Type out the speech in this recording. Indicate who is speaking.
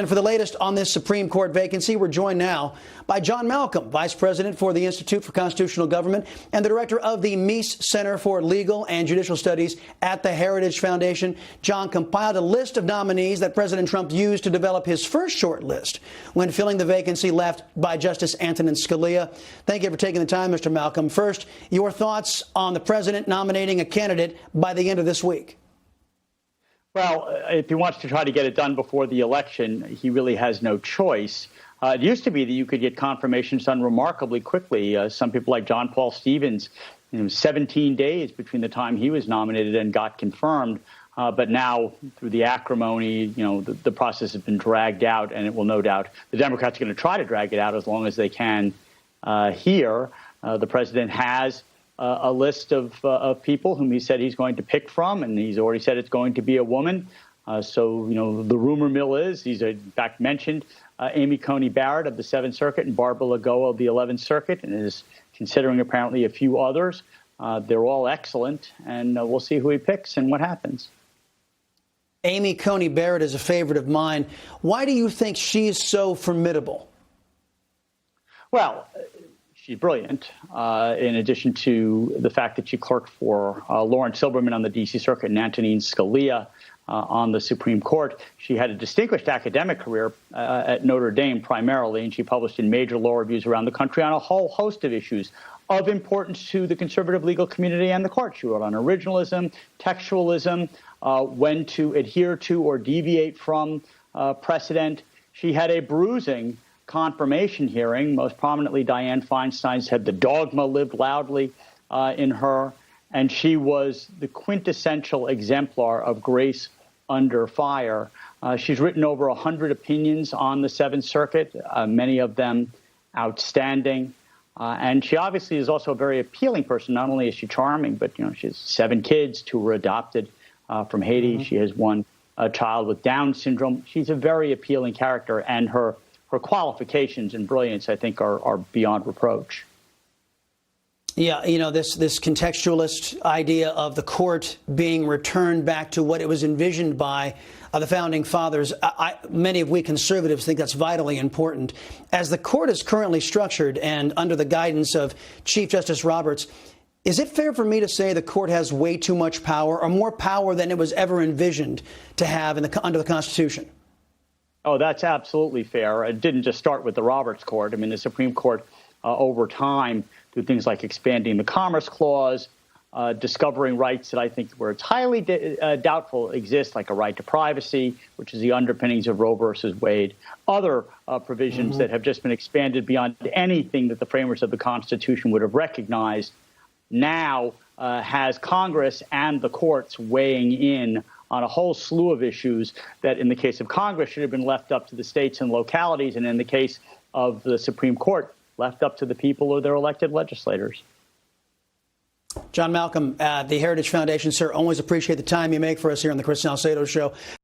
Speaker 1: And for the latest on this Supreme Court vacancy, we're joined now by John Malcolm, Vice President for the Institute for Constitutional Government and the Director of the Meese Center for Legal and Judicial Studies at the Heritage Foundation. John compiled a list of nominees that President Trump used to develop his first short list when filling the vacancy left by Justice Antonin Scalia. Thank you for taking the time, Mr. Malcolm. First, your thoughts on the president nominating a candidate by the end of this week.
Speaker 2: Well, if he wants to try to get it done before the election, he really has no choice. It used to be that you could get confirmations done remarkably quickly. Some people like John Paul Stevens, 17 days between the time he was nominated and got confirmed. But now, through the acrimony, the process has been dragged out, and it will no doubt, the Democrats are going to try to drag it out as long as they can here. The president has a list of people whom he said he's going to pick from, and he's already said it's going to be a woman. So the rumor mill is, he's in fact mentioned Amy Coney Barrett of the 7th Circuit and Barbara Lagoa of the 11th Circuit, and is considering apparently a few others. They're all excellent, and we'll see who he picks and what happens.
Speaker 1: Amy Coney Barrett is a favorite of mine. Why do you think she's so formidable?
Speaker 2: Well, she's brilliant, in addition to the fact that she clerked for Lawrence Silberman on the D.C. Circuit and Antonin Scalia on the Supreme Court. She had a distinguished academic career at Notre Dame primarily, and she published in major law reviews around the country on a whole host of issues of importance to the conservative legal community and the court. She wrote on originalism, textualism, when to adhere to or deviate from precedent. She had a bruising confirmation hearing. Most prominently, Dianne Feinstein said the dogma lived loudly in her, and she was the quintessential exemplar of grace under fire. She's written over 100 opinions on the 7th Circuit, many of them outstanding. And she obviously is also a very appealing person. Not only is she charming, but she has 7 kids, 2 were adopted from Haiti. Mm-hmm. She has 1 child with Down syndrome. She's a very appealing character, and her qualifications and brilliance, I think, are beyond reproach.
Speaker 1: Yeah, this contextualist idea of the court being returned back to what it was envisioned by the founding fathers, many of we conservatives think that's vitally important. As the court is currently structured and under the guidance of Chief Justice Roberts, is it fair for me to say the court has way too much power, or more power than it was ever envisioned to have under the Constitution?
Speaker 2: Oh, that's absolutely fair. It didn't just start with the Roberts Court. I mean, the Supreme Court, over time, through things like expanding the Commerce Clause, discovering rights that I think were highly doubtful exist, like a right to privacy, which is the underpinnings of Roe versus Wade, other provisions that have just been expanded beyond anything that the framers of the Constitution would have recognized, now has Congress and the courts weighing in on a whole slew of issues that, in the case of Congress, should have been left up to the states and localities, and in the case of the Supreme Court, left up to the people or their elected legislators.
Speaker 1: John Malcolm, the Heritage Foundation, sir, always appreciate the time you make for us here on the Chris Salcedo Show.